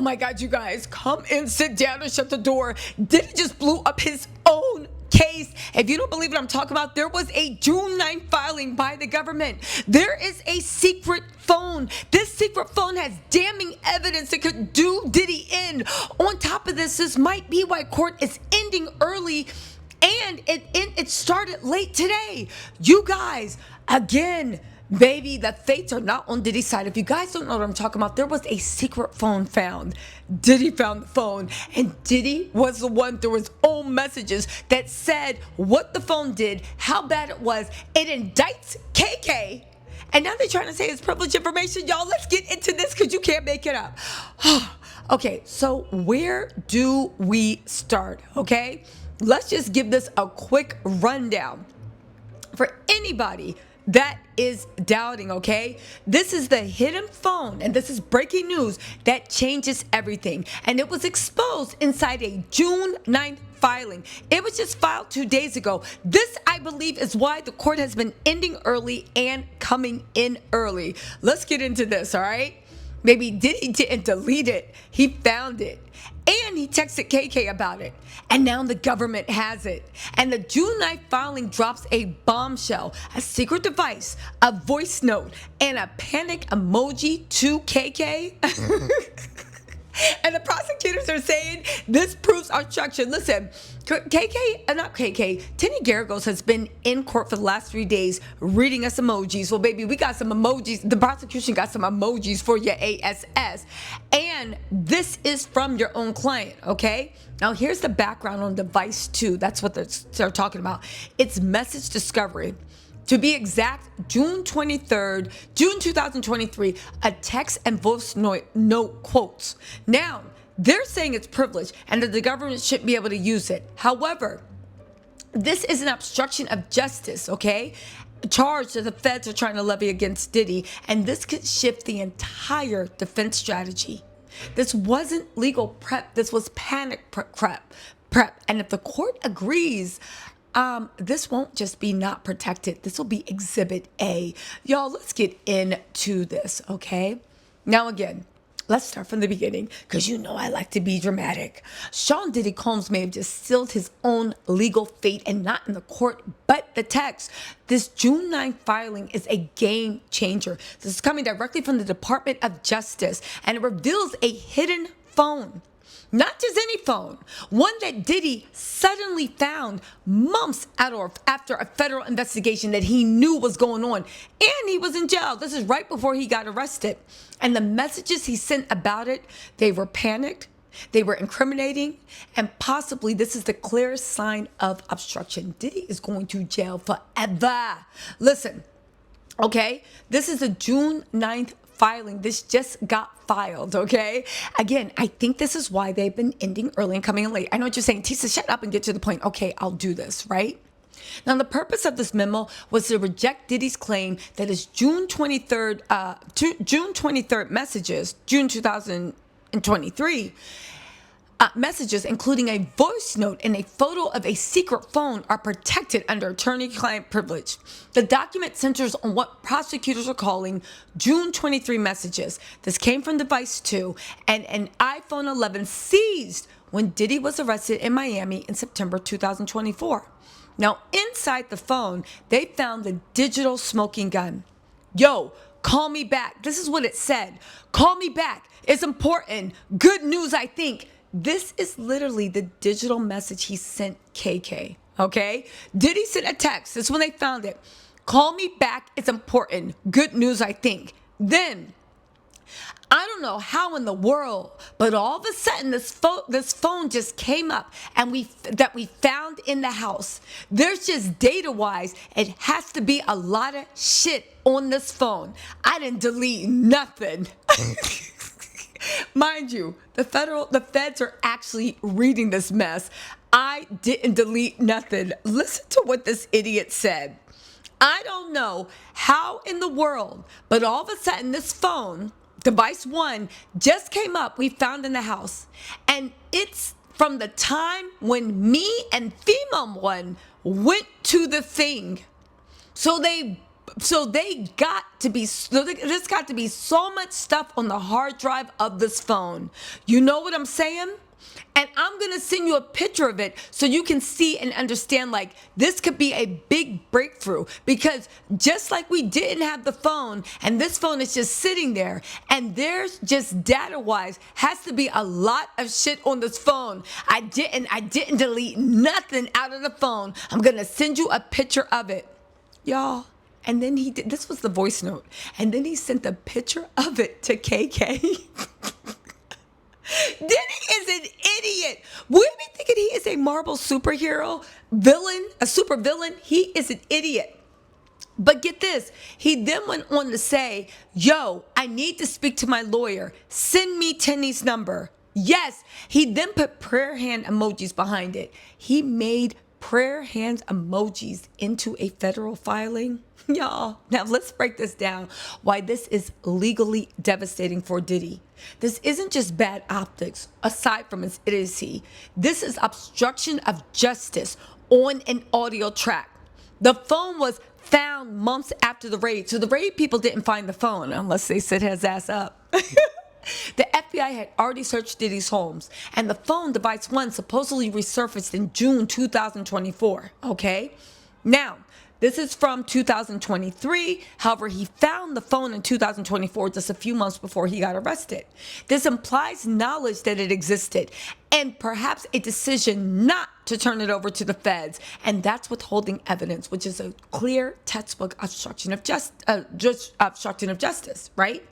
my God, you guys, come and sit down and shut the door. Diddy just blew up his own case. If you don't believe what I'm talking about, there was a June 9th filing by the government. There is a secret phone. This secret phone has damning evidence that could do Diddy in. On top of this might be why court is ending early, and it started late today. You guys, again, baby, the fates are not on Diddy's side. If you guys don't know what I'm talking about, there was a secret phone found. Diddy found the phone, and Diddy was the one through his own messages that said what the phone did, how bad it was. It indicts KK, and now they're trying to say it's privileged information. Y'all, let's get into this because you can't make it up. Okay, so where do we start? Okay, let's just give this a quick rundown for anybody that is doubting, okay? This is the hidden phone, and this is breaking news that changes everything. And it was exposed inside a June 9th filing. It was just filed 2 days ago. This, I believe, is why the court has been ending early and coming in early. Let's get into this, all right? Maybe Diddy didn't delete it. He found it. And he texted KK about it. And now the government has it. And the June 9th filing drops a bombshell, a secret device, a voice note, and a panic emoji to KK. And the prosecutors are saying this proves obstruction. Listen, Tenny Garagos has been in court for the last 3 days reading us emojis. Well, baby, we got some emojis. The prosecution got some emojis for your ASS. And this is from your own client, okay? Now, here's the background on device 2. That's what they're talking about. It's message discovery. To be exact, June 23rd, June 2023, a text and voice note quotes. Now, they're saying it's privileged and that the government shouldn't be able to use it. However, this is an obstruction of justice, okay? Charge that the feds are trying to levy against Diddy, and this could shift the entire defense strategy. This wasn't legal prep. This was panic prep. And if the court agrees, this won't just be not protected. This will be Exhibit A. Y'all, let's get into this, okay? Now, again, let's start from the beginning because you know I like to be dramatic. Sean Diddy Combs may have just sealed his own legal fate, and not in the court, but the text. This June 9th filing is a game changer. This is coming directly from the Department of Justice, and it reveals a hidden phone. Not just any phone, one that Diddy suddenly found months after a federal investigation that he knew was going on. And he was in jail. This is right before he got arrested. And the messages he sent about it, they were panicked, they were incriminating, and possibly this is the clearest sign of obstruction. Diddy is going to jail forever. Listen, okay, this is a June 9th filing. This just got filed, okay? Again, I think this is why they've been ending early and coming in late. I know what you're saying. Tisa, shut up and get to the point. Okay, I'll do this, right? Now, the purpose of this memo was to reject Diddy's claim that his June 23rd messages, June 2023, messages, including a voice note and a photo of a secret phone, are protected under attorney-client privilege. The document centers on what prosecutors are calling June 23 messages. This came from device 2 and an iPhone 11 seized when Diddy was arrested in Miami in September 2024. Now, inside the phone, they found the digital smoking gun. Yo, call me back. This is what it said. Call me back. It's important. Good news, I think. This is literally the digital message he sent KK, okay? Diddy sent a text. That's when they found it. Call me back. It's important. Good news, I think. Then, I don't know how in the world, but all of a sudden this phone just came up and we found in the house. There's just data-wise, it has to be a lot of shit on this phone. I didn't delete nothing. Mind you, the feds are actually reading this mess. I didn't delete nothing. Listen to what this idiot said. I don't know how in the world, but all of a sudden this phone, device 1, just came up, we found in the house. And it's from the time when me and female 1 went to the thing. So they So there's got to be so much stuff on the hard drive of this phone. You know what I'm saying? And I'm going to send you a picture of it so you can see and understand, like, this could be a big breakthrough, because just like we didn't have the phone and this phone is just sitting there, and there's just data-wise has to be a lot of shit on this phone. I didn't delete nothing out of the phone. I'm going to send you a picture of it, y'all. And then this was the voice note. And then he sent a picture of it to KK. Diddy is an idiot. We be thinking he is a Marvel superhero, villain, a super villain. He is an idiot. But get this, he then went on to say, yo, I need to speak to my lawyer. Send me Tenny's number. Yes, he then put prayer hand emojis behind it. He made prayer hands emojis into a federal filing. Y'all, now let's break this down, why this is legally devastating for Diddy. This isn't just bad optics, aside from its idiocy. This is obstruction of justice on an audio track. The phone was found months after the raid, so the raid people didn't find the phone unless they set his ass up. The FBI had already searched Diddy's homes, and the phone, device one, supposedly resurfaced in June 2024, okay? Now, this is from 2023. However, he found the phone in 2024, just a few months before he got arrested. This implies knowledge that it existed, and perhaps a decision not to turn it over to the feds. And that's withholding evidence, which is a clear textbook obstruction of justice, right?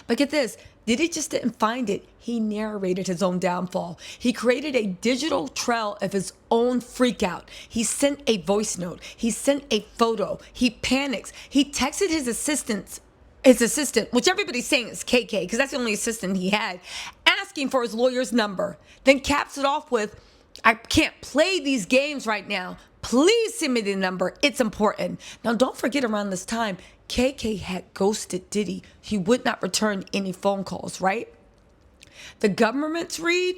But get this, Diddy just didn't find it. He narrated his own downfall. He created a digital trail of his own freakout. He sent a voice note. He sent a photo. He panics. He texted his assistant, which everybody's saying is KK, because that's the only assistant he had, asking for his lawyer's number. Then caps it off with, I can't play these games right now. Please send me the number. It's important. Now, don't forget, around this time, KK had ghosted Diddy. He would not return any phone calls, right? The government's read,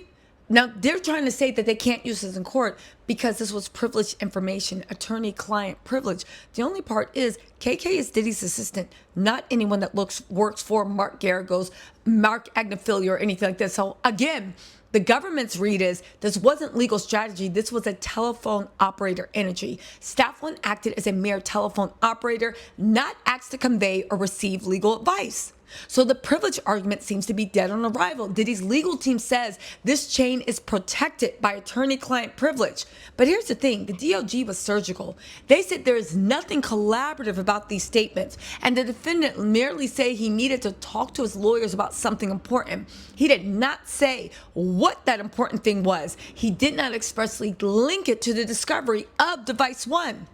now they're trying to say that they can't use this in court because this was privileged information, attorney-client privilege. The only part is KK is Diddy's assistant, not anyone that works for Mark Garagos, Mark Agnafili, or anything like this. So again, the government's read is this wasn't legal strategy. This was a telephone operator energy. Staff one acted as a mere telephone operator, not asked to convey or receive legal advice. So the privilege argument seems to be dead on arrival. Diddy's legal team says this chain is protected by attorney-client privilege. But here's the thing, the DOJ was surgical. They said there is nothing collaborative about these statements, and the defendant merely said he needed to talk to his lawyers about something important. He did not say what that important thing was. He did not expressly link it to the discovery of device one.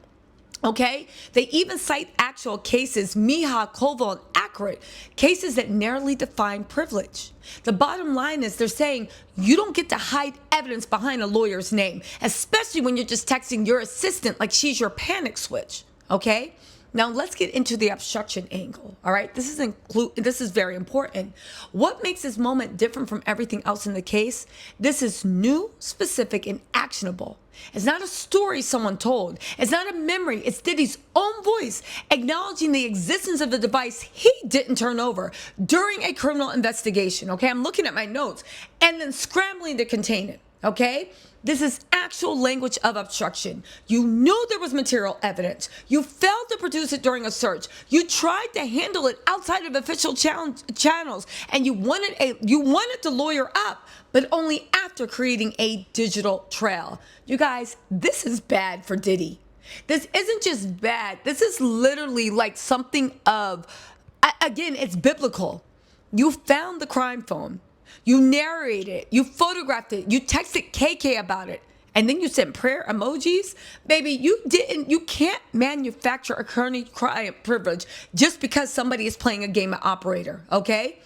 Okay, they even cite actual cases, Mija, Koval, and Accurate, cases that narrowly define privilege. The bottom line is they're saying you don't get to hide evidence behind a lawyer's name, especially when you're just texting your assistant like she's your panic switch. Okay, now let's get into the obstruction angle. All right, this is very important. What makes this moment different from everything else in the case? This is new, specific, and actionable. It's not a story someone told. It's not a memory. It's Diddy's own voice acknowledging the existence of the device he didn't turn over during a criminal investigation. Okay, I'm looking at my notes and then scrambling to contain it. Okay, this is actual language of obstruction. You knew there was material evidence. You failed to produce it during a search. You tried to handle it outside of official channels, and you wanted to lawyer up, but only after creating a digital trail. You guys, this is bad for Diddy. This isn't just bad. This is literally like something of, again, it's biblical. You found the crime phone. You narrated it. You photographed it. You texted KK about it. And then you sent prayer emojis. Baby, you can't manufacture attorney-client privilege just because somebody is playing a game of operator, okay?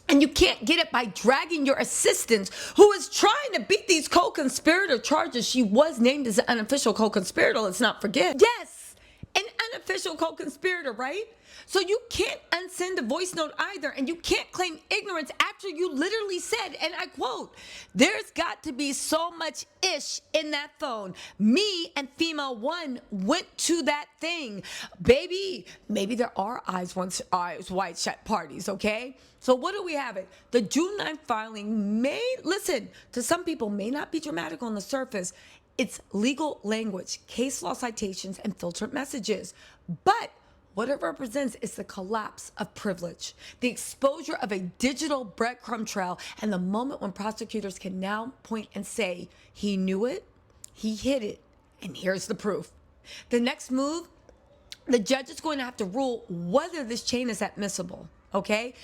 And you can't get it by dragging your assistant, who is trying to beat these co-conspirator charges. She was named as an unofficial co-conspirator, let's not forget. Yes, an unofficial co-conspirator, right? So you can't unsend a voice note either, and you can't claim ignorance after you literally said, and I quote, "There's got to be so much ish in that phone. Me and female one went to that thing. Baby, maybe there are eyes wide shut parties, okay? So what do we have it? The June 9th filing listen, to some people may not be dramatic on the surface. It's legal language, case law citations, and filtered messages. But what it represents is the collapse of privilege, the exposure of a digital breadcrumb trail, and the moment when prosecutors can now point and say, he knew it, he hid it, and here's the proof. The next move, the judge is going to have to rule whether this chain is admissible. Okay,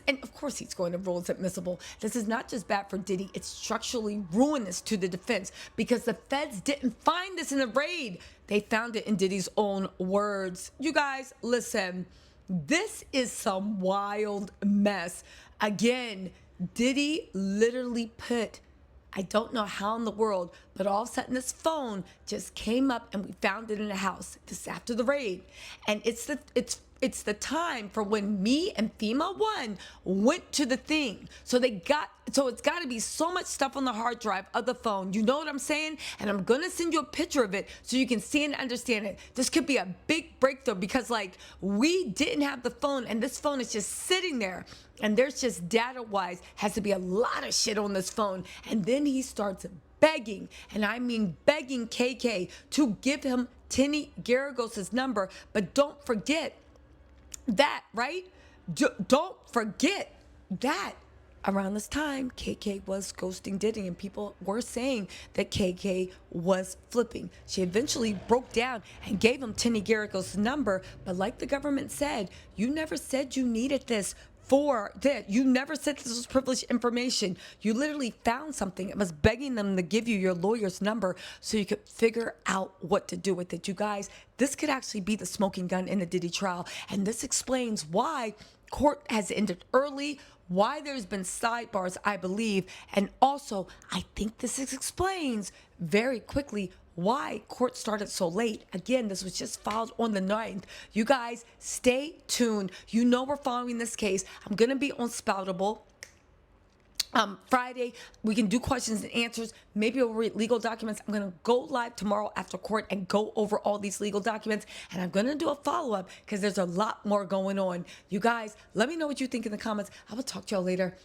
and of course he's going to rule it's admissible. This is not just bad for Diddy, it's structurally ruinous to the defense because the feds didn't find this in the raid. They found it in Diddy's own words. You guys, listen, this is some wild mess. Again, Diddy literally put, I don't know how in the world, but all of a sudden this phone just came up and we found it in the house. This is after the raid. And it's the time for when me and female one went to the thing. So it's got to be so much stuff on the hard drive of the phone. You know what I'm saying? And I'm going to send you a picture of it so you can see and understand it. This could be a big breakthrough because we didn't have the phone and this phone is just sitting there. And there's just data-wise has to be a lot of shit on this phone. And then he starts begging, and I mean begging KK to give him Tinny Garagos' number. But don't forget that, right? Don't forget that around this time, KK was ghosting Diddy, and people were saying that KK was flipping. She eventually broke down and gave him Tinny Garagos' number, but like the government said, you never said you needed this for that. You never said this was privileged information. You literally found something. It was begging them to give you your lawyer's number so you could figure out what to do with it. You guys, this could actually be the smoking gun in the Diddy trial. And this explains why court has ended early, why there's been sidebars, I believe. And also, I think this explains very quickly why court started so late. Again, this was just filed on the 9th. You guys, stay tuned. You know we're following this case. I'm going to be on Spoutable. Friday, we can do questions and answers. Maybe we'll read legal documents. I'm going to go live tomorrow after court and go over all these legal documents. And I'm going to do a follow-up because there's a lot more going on. You guys, let me know what you think in the comments. I will talk to y'all later.